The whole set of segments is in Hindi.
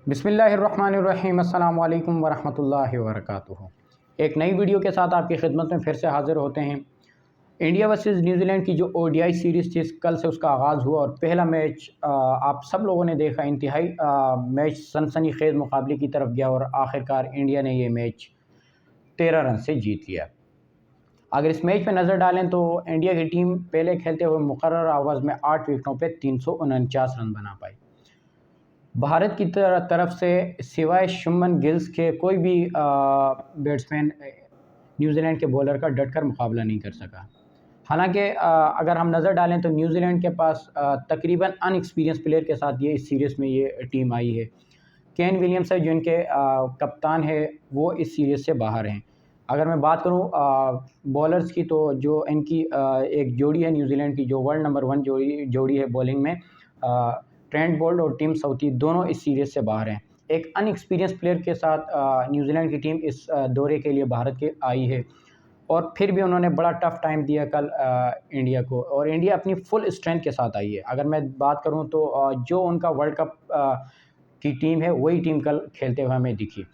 बिस्मिल्लाहिर्रहमानिर्रहीम अस्सलाम वालेकुम वरहमतुल्लाहि वबरकातुहू। एक नई वीडियो के साथ आपकी खिदमत में फिर से हाज़िर होते हैं। इंडिया वर्सेस न्यूजीलैंड की जो ओडीआई सीरीज़ थी कल से उसका आगाज़ हुआ और पहला मैच आप सब लोगों ने देखा। इंतहाई मैच सनसनीखेज़ मुकाबले की तरफ गया और आखिरकार इंडिया ने ये मैच 13 रन से जीत लिया। अगर इस मैच में नज़र डालें तो इंडिया की टीम पहले खेलते हुए मुकर्रर ओवर्स में 8 विकेटों पर 349 रन बना पाई। भारत की तरफ से सिवाय शुभमन गिल्स के कोई भी बैट्समैन न्यूजीलैंड के बॉलर का डटकर मुकाबला नहीं कर सका। हालांकि अगर हम नज़र डालें तो न्यूजीलैंड के पास तकरीबन अनएक्सपीरियंस प्लेयर के साथ ये इस सीरीज़ में ये टीम आई है। केन विलियम्स है जो इनके कप्तान है, वो इस सीरीज़ से बाहर हैं। अगर मैं बात करूं बॉलर्स की तो जो इनकी एक जोड़ी है न्यूजीलैंड की, जो वर्ल्ड नंबर 1 जोड़ी है बॉलिंग में, ट्रेंट बोल्ट और टिम साउथी दोनों इस सीरीज़ से बाहर हैं। एक अनएक्सपीरियंस प्लेयर के साथ न्यूजीलैंड की टीम इस दौरे के लिए भारत के आई है और फिर भी उन्होंने बड़ा टफ़ टाइम दिया कल इंडिया को, और इंडिया अपनी फुल स्ट्रेंथ के साथ आई है। अगर मैं बात करूं तो जो उनका वर्ल्ड कप की टीम है वही टीम कल खेलते हुए हमें दिखी।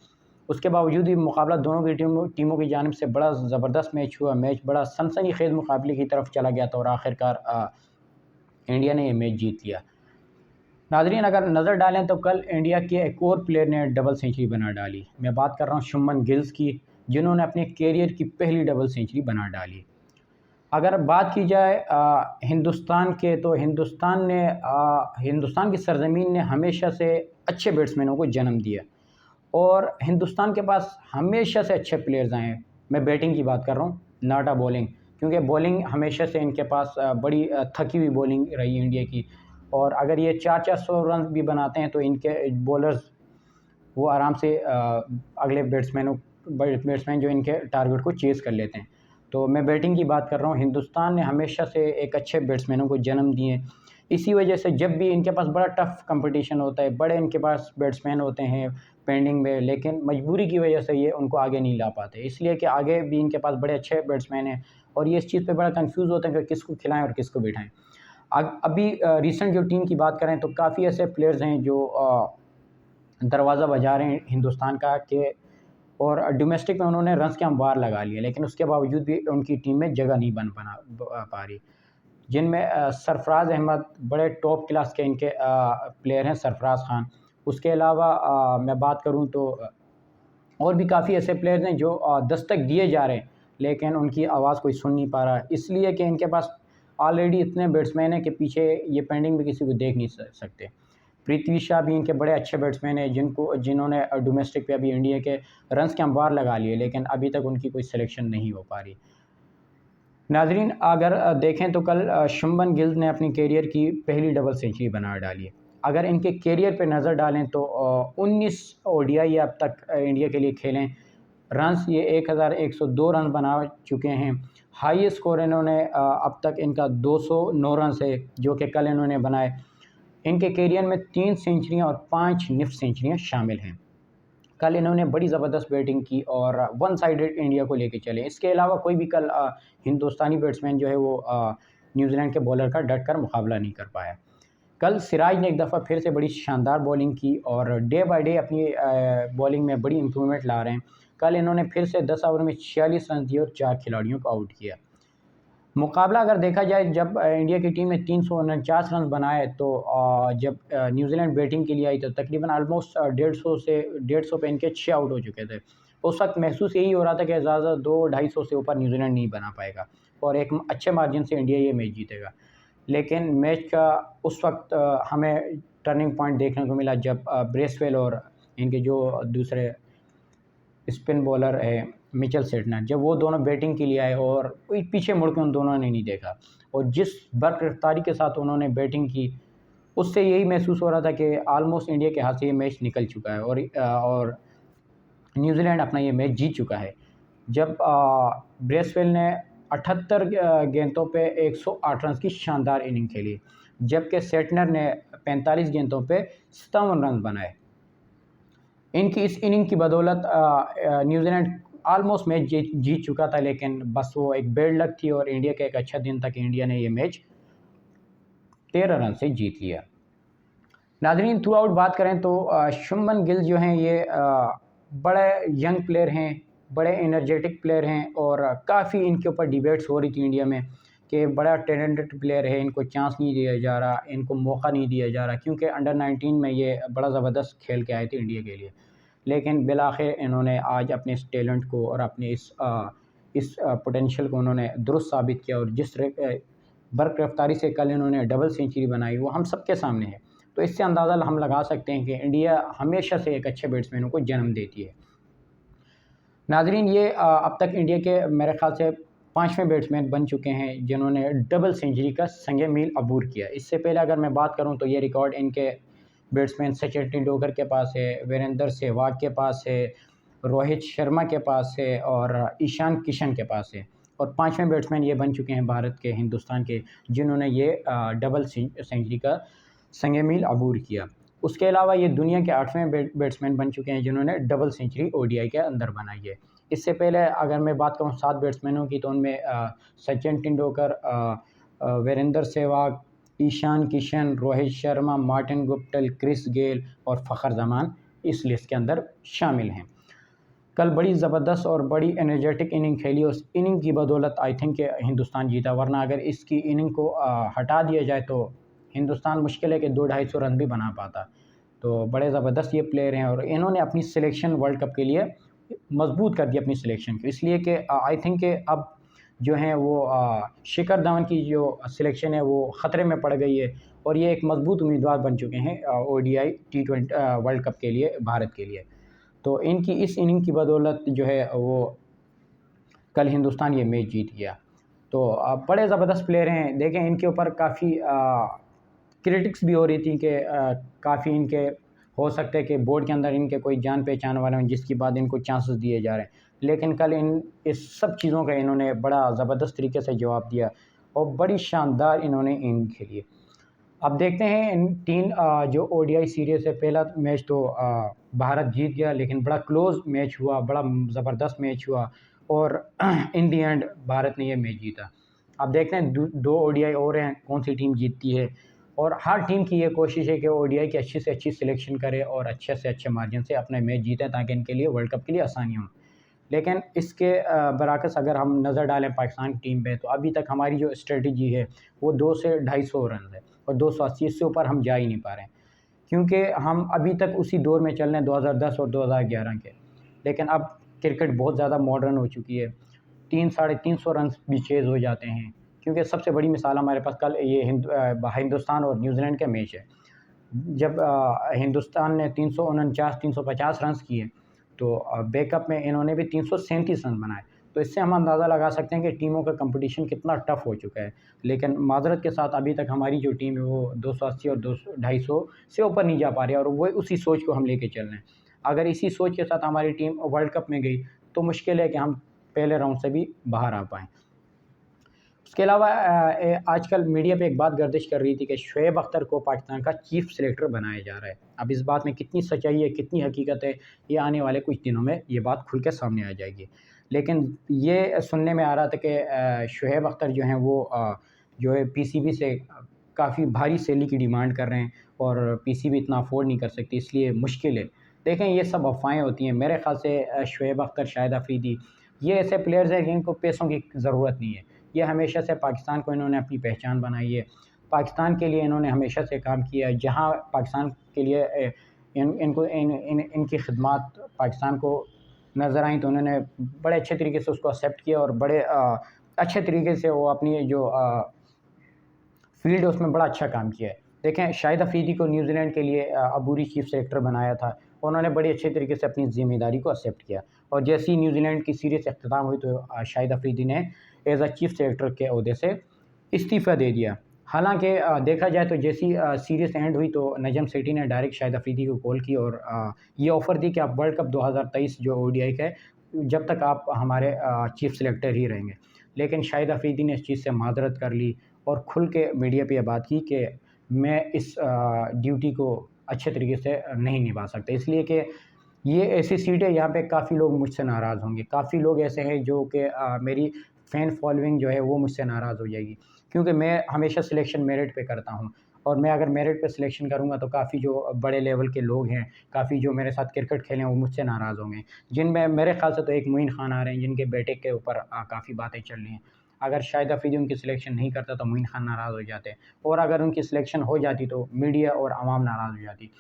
उसके बावजूद भी मुकाबला दोनों की टीमों की जानिब से बड़ा ज़बरदस्त मैच हुआ। मैच बड़ा सनसनीखेज़ मुकाबले की तरफ चला गया था और आखिरकार इंडिया ने ये मैच जीत लिया। नाज़रीन, अगर नज़र डालें तो कल इंडिया के एक और प्लेयर ने डबल सेंचुरी बना डाली। मैं बात कर रहा हूँ शुभमन गिल्स की, जिन्होंने अपने कैरियर की पहली डबल सेंचुरी बना डाली। अगर बात की जाए हिंदुस्तान के, तो हिंदुस्तान की सरज़मीन ने हमेशा से अच्छे बैट्समैनों को जन्म दिया और हिंदुस्तान के पास हमेशा से अच्छे प्लेयर्स आए हैं। मैं बैटिंग की बात कर रहा हूँ, नाटा बॉलिंग, क्योंकि बॉलिंग हमेशा से इनके पास बड़ी थकी हुई बॉलिंग रही इंडिया की। और अगर ये 400 रन भी बनाते हैं तो इनके बॉलर्स वो आराम से अगले बैट्समैन जो इनके टारगेट को चेज़ कर लेते हैं। तो मैं बैटिंग की बात कर रहा हूँ, हिंदुस्तान ने हमेशा से एक अच्छे बैट्समैनों को जन्म दिए। इसी वजह से जब भी इनके पास बड़ा टफ़ कंपटीशन होता है, बड़े इनके पास बैट्समैन होते हैं पेंडिंग में, लेकिन मजबूरी की वजह से ये उनको आगे नहीं ला पाते, इसलिए कि आगे भी इनके पास बड़े अच्छे बैट्समैन हैं और ये इस चीज़ पे बड़ा कंफ्यूज होते हैं कि किसको खिलाएं और किसको बिठाएं। अभी रिसेंट जो टीम की बात करें तो काफ़ी ऐसे प्लेयर्स हैं जो दरवाज़ा बजा रहे हैं हिंदुस्तान का कि, और डोमेस्टिक में उन्होंने रन्स के अंबार लगा लिए, लेकिन उसके बावजूद भी उनकी टीम में जगह नहीं बन पा रही। जिनमें सरफराज अहमद बड़े टॉप क्लास के इनके प्लेयर हैं, सरफराज खान। उसके अलावा मैं बात करूं तो और भी काफ़ी ऐसे प्लेयर्स हैं जो दस्तक दिए जा रहे हैं, लेकिन उनकी आवाज़ कोई सुन नहीं पा रहा, इसलिए कि इनके पास ऑलरेडी इतने बैट्समैन हैं कि पीछे ये पेंडिंग में किसी को देख नहीं सकते। पृथ्वी शॉ भी इनके बड़े अच्छे बैट्समैन हैं जिन्होंने डोमेस्टिक पे अभी इंडिया के रन्स के अंबार लगा लिए, लेकिन अभी तक उनकी कोई सिलेक्शन नहीं हो पा रही। नाजरीन, अगर देखें तो कल शुभमन गिल ने अपनी कैरियर की पहली डबल सेंचुरी बना डाली। अगर इनके कैरियर पे नज़र डालें तो 19 ओडीआई अब तक इंडिया के लिए खेलें, रन्स ये 1102 रन बना चुके हैं। हाईएस्ट स्कोर इन्होंने अब तक इनका 209 रन है, जो कि कल इन्होंने बनाए। इनके कैरियर में 3 सेंचुरियाँ और 5 निफ्ट सेंचुरियाँ शामिल हैं। कल इन्होंने बड़ी ज़बरदस्त बैटिंग की और वन साइडेड इंडिया को लेके चले। इसके अलावा कोई भी कल हिंदुस्तानी बैट्समैन जो है वो न्यूजीलैंड के बॉलर का डटकर मुकाबला नहीं कर पाया। कल सिराज ने एक दफ़ा फिर से बड़ी शानदार बॉलिंग की और डे बाय डे अपनी बॉलिंग में बड़ी इम्प्रूवमेंट ला रहे हैं। कल इन्होंने फिर से 10 ओवर में 46 रन दिए और 4 खिलाड़ियों को आउट किया। मुकाबला अगर देखा जाए, जब इंडिया की टीम ने 349 रन बनाए तो जब न्यूजीलैंड बैटिंग के लिए आई तो तकरीबन ऑलमोस्ट 150 पे इनके 6 आउट हो चुके थे। उस वक्त महसूस यही हो रहा था कि ज़्यादा 200-250 से ऊपर न्यूजीलैंड नहीं बना पाएगा और एक अच्छे मार्जिन से इंडिया ये मैच जीतेगा। लेकिन मैच का उस वक्त हमें टर्निंग पॉइंट देखने को मिला जब ब्रेसवेल और इनके जो दूसरे स्पिन बॉलर है मिचेल सेटनर, जब वो दोनों बैटिंग के लिए आए और कोई पीछे मुड़ के उन दोनों ने नहीं देखा और जिस बर्क रफ्तारी के साथ उन्होंने बैटिंग की, उससे यही महसूस हो रहा था कि आलमोस्ट इंडिया के हाथ से ये मैच निकल चुका है और न्यूजीलैंड अपना ये मैच जीत चुका है। जब ब्रेसवेल ने 78 गेंदों पे 108 रन की शानदार इनिंग खेली, जबकि सेटनर ने 45 गेंदों पे 57 रन बनाए। इनकी इस इनिंग की बदौलत न्यूजीलैंड आलमोस्ट मैच जीत चुका था, लेकिन बस वो एक बैड लक थी और इंडिया का एक अच्छा दिन था कि इंडिया ने ये मैच 13 रन से जीत लिया। नाज़रीन, थ्रू आउट बात करें तो शुभमन गिल जो हैं ये बड़े यंग प्लेयर हैं, बड़े एनर्जेटिक प्लेयर हैं और काफ़ी इनके ऊपर डिबेट्स हो रही थी इंडिया में कि बड़ा टैलेंटेड प्लेयर है, इनको चांस नहीं दिया जा रहा, इनको मौका नहीं दिया जा रहा, क्योंकि अंडर 19 में ये बड़ा ज़बरदस्त खेल के आए थे इंडिया के लिए। लेकिन बिलाखिर इन्होंने आज अपने इस टैलेंट को और अपने इस पोटेंशियल को उन्होंने दुरुस्त साबित किया और जिस बर्क रफ्तारी से कल इन्होंने डबल सेंचुरी बनाई वो हम सबके सामने है। तो इससे अंदाज़ा हम लगा सकते हैं कि इंडिया हमेशा से एक अच्छे बैट्समैनों को जन्म देती है। नाज़रीन, ये अब तक इंडिया के मेरे ख़्याल से 5वें बैट्समैन बन चुके हैं जिन्होंने डबल सेंचुरी का संगे मील अबूर किया। इससे पहले अगर मैं बात करूं तो ये रिकॉर्ड इनके बैट्समैन सचिन तेंदुलकर के पास है, वीरेंद्र सहवाग के पास है, रोहित शर्मा के पास है और ईशान किशन के पास है। और 5वें बैट्समैन ये बन चुके हैं भारत के, हिंदुस्तान के, जिन्होंने ये डबल सेंचुरी का संगे मील अबूर किया। उसके अलावा ये दुनिया के 8वें बैट्समैन बन चुके हैं जिन्होंने डबल सेंचुरी ओडीआई के अंदर बनाई है। इससे पहले अगर मैं बात करूँ 7 बैट्समैनों की तो उनमें Sachin Tendulkar, Virender Sehwag, Ishan Kishan, Rohit Sharma, Martin Guptill, Chris Gayle और फ़खर जमान इस लिस्ट के अंदर शामिल हैं। कल बड़ी ज़बरदस्त और बड़ी एनर्जेटिक इनिंग खेली, उस इनिंग की बदौलत आई थिंक कि हिंदुस्तान जीता, वरना अगर इसकी इनिंग को हटा दिया जाए तो हिंदुस्तान मुश्किल है कि 200-250 रन भी बना पाता। तो बड़े ज़बरदस्त ये प्लेयर हैं और इन्होंने अपनी सिलेक्शन वर्ल्ड कप के लिए मजबूत कर दी अपनी सिलेक्शन को, इसलिए कि आई थिंक कि अब जो है वो शिखर धवन की जो सिलेक्शन है वो ख़तरे में पड़ गई है और ये एक मजबूत उम्मीदवार बन चुके हैं ओडीआई T20 वर्ल्ड कप के लिए भारत के लिए। तो इनकी इस इनिंग की बदौलत जो है वो कल हिंदुस्तान ये मैच जीत गया। तो बड़े ज़बरदस्त प्लेयर हैं। देखें, इनके ऊपर काफ़ी क्रिटिक्स भी हो रही थी कि काफ़ी इनके हो सकता है कि बोर्ड के अंदर इनके कोई जान पहचान वाले हों जिसकी बाद इनको चांसेस दिए जा रहे हैं। लेकिन कल इस सब चीज़ों का इन्होंने बड़ा ज़बरदस्त तरीके से जवाब दिया और बड़ी शानदार इन्होंने इनिंग खेली है। अब देखते हैं इन 3 जो ओडीआई सीरीज़ है, पहला मैच तो भारत जीत गया लेकिन बड़ा क्लोज़ मैच हुआ, बड़ा ज़बरदस्त मैच हुआ और इन दी एंड भारत ने ये मैच जीता। अब देखते हैं 2 ओडीआई और हैं, कौन सी टीम जीतती है और हर टीम की ये कोशिश है कि ओडीआई की अच्छी से अच्छी सिलेक्शन करे और अच्छे से अच्छे मार्जिन से अपने मैच जीतें ताकि इनके लिए वर्ल्ड कप के लिए आसानी हो। लेकिन इसके बरअक्स अगर हम नज़र डालें पाकिस्तान की टीम पे तो अभी तक हमारी जो स्ट्रेटजी है वो 2 से 250 रन है और 280 से ऊपर हम जा ही नहीं पा रहे हैं, क्योंकि हम अभी तक उसी दौर में चल रहे हैं 2010 और 2011 के। लेकिन अब क्रिकेट बहुत ज़्यादा मॉडर्न हो चुकी है, 300-350 रन भी चेज़ हो जाते हैं, क्योंकि सबसे बड़ी मिसाल हमारे पास कल ये हिंदुस्तान और न्यूजीलैंड का मैच है। जब हिंदुस्तान ने 349-350 रन किए तो बैकअप में इन्होंने भी 337 रन बनाए। तो इससे हम अंदाज़ा लगा सकते हैं कि टीमों का कंपटीशन कितना टफ़ हो चुका है। लेकिन माज़रत के साथ अभी तक हमारी जो टीम है वो 280 और 250 से ऊपर नहीं जा पा रही है और वो उसी सोच को हम लेके चल रहे हैं। अगर इसी सोच के साथ हमारी टीम वर्ल्ड कप में गई तो मुश्किल है कि हम पहले राउंड से भी बाहर आ पाएँ। उसके अलावा आजकल मीडिया पे एक बात गर्दिश कर रही थी कि शोएब अख्तर को पाकिस्तान का चीफ़ सेलेक्टर बनाया जा रहा है। अब इस बात में कितनी सच्चाई है, कितनी हकीकत है, ये आने वाले कुछ दिनों में ये बात खुल के सामने आ जाएगी। लेकिन ये सुनने में आ रहा था कि शोएब अख्तर जो हैं वो जो है पीसीबी से काफ़ी भारी सैलरी की डिमांड कर रहे हैं और पीसीबी इतना अफोर्ड नहीं कर सकती, इसलिए मुश्किल है। देखें, ये सब अफ़वाहें होती हैं। मेरे ख़्याल से शोएब अख्तर, शाहिद अफरीदी, ये ऐसे प्लेयर्स हैं जिनको पैसों की ज़रूरत नहीं है। ये हमेशा से पाकिस्तान को इन्होंने अपनी पहचान बनाई है। पाकिस्तान के लिए इन्होंने हमेशा से काम किया है। जहाँ पाकिस्तान के लिए इनकी खिदमत पाकिस्तान को नज़र आई तो उन्होंने बड़े अच्छे तरीके से उसको एक्सेप्ट किया और बड़े अच्छे तरीके से वो अपनी जो फील्ड है उसमें बड़ा अच्छा काम किया है। देखें, शाहिद अफरीदी को न्यूजीलैंड के लिए अबूरी चीफ सेलेक्टर बनाया था, उन्होंने बड़े अच्छे तरीके से अपनी ज़िम्मेदारी को एक्सेप्ट किया और जैसे ही न्यूजीलैंड की सीरीज़ अख्ताम हुई तो शाहिद अफरीदी ने एज़ अ चीफ सेलेक्टर के ओहदे से इस्तीफ़ा दे दिया। हालांकि देखा जाए तो जैसी सीरीज़ एंड हुई तो नजम सेठी ने डायरेक्ट शाहिद अफरीदी को कॉल की और ये ऑफ़र दी कि आप वर्ल्ड कप 2023 जो ओडीआई का है, जब तक आप हमारे चीफ सेलेक्टर ही रहेंगे। लेकिन शाहिद अफरीदी ने इस चीज़ से माज़रत कर ली और खुल के मीडिया पे ये बात की कि मैं इस ड्यूटी को अच्छे तरीके से नहीं निभा सकता, इसलिए कि ये ऐसी सीट है यहाँ पे काफ़ी लोग मुझसे नाराज़ होंगे। काफ़ी लोग ऐसे हैं जो कि मेरी फ़ैन फॉलोइंग जो है वो मुझसे नाराज़ हो जाएगी, क्योंकि मैं हमेशा सिलेक्शन मेरिट पे करता हूँ और मैं अगर मेरिट पे सिलेक्शन करूँगा तो काफ़ी जो बड़े लेवल के लोग हैं, काफ़ी जो मेरे साथ क्रिकेट खेले हैं वो मुझसे नाराज़ होंगे। जिनमें मेरे ख़्याल से तो एक मोइन खान आ रहे हैं जिनके बेटे के ऊपर काफ़ी बातें चल रही हैं। अगर शाहिद अफ़रीदी उनकी सिलेक्शन नहीं करता तो मोइन खान नाराज़ हो जाते, और अगर उनकी सिलेक्शन हो जाती तो मीडिया और आवाम नाराज़ हो जाती।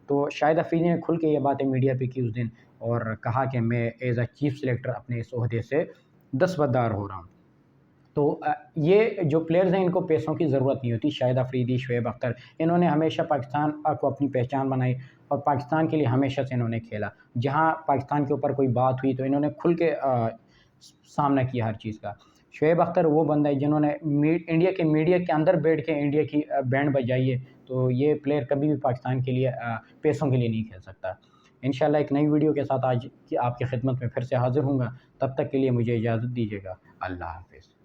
तो शाहिद अफ़रीदी ने खुल के ये बातें मीडिया पे की उस दिन, और कहा कि मैं एज़ अ चीफ़ सिलेक्टर अपने इस ओहदे से दस्तबरदार हो रहा हूँ। तो ये जो प्लेयर्स हैं इनको पैसों की ज़रूरत नहीं होती। शाहिद अफ़रीदी, शुएब अख्तर, इन्होंने हमेशा पाकिस्तान को अपनी पहचान बनाई और पाकिस्तान के लिए हमेशा से इन्होंने खेला। जहाँ पाकिस्तान के ऊपर कोई बात हुई तो इन्होंने खुल के सामना किया हर चीज़ का। शुएब अख्तर वो बंदा है जिन्होंने इंडिया के मीडिया के अंदर बैठ के इंडिया की बैंड बजाई है। तो ये प्लेयर कभी भी पाकिस्तान के लिए पैसों के लिए नहीं खेल सकता। इंशाल्लाह एक नई वीडियो के साथ आज की आपकी खिदमत में फिर से हाज़िर हूँगा। तब तक के लिए मुझे इजाज़त दीजिएगा। अल्लाह हाफ़िज़।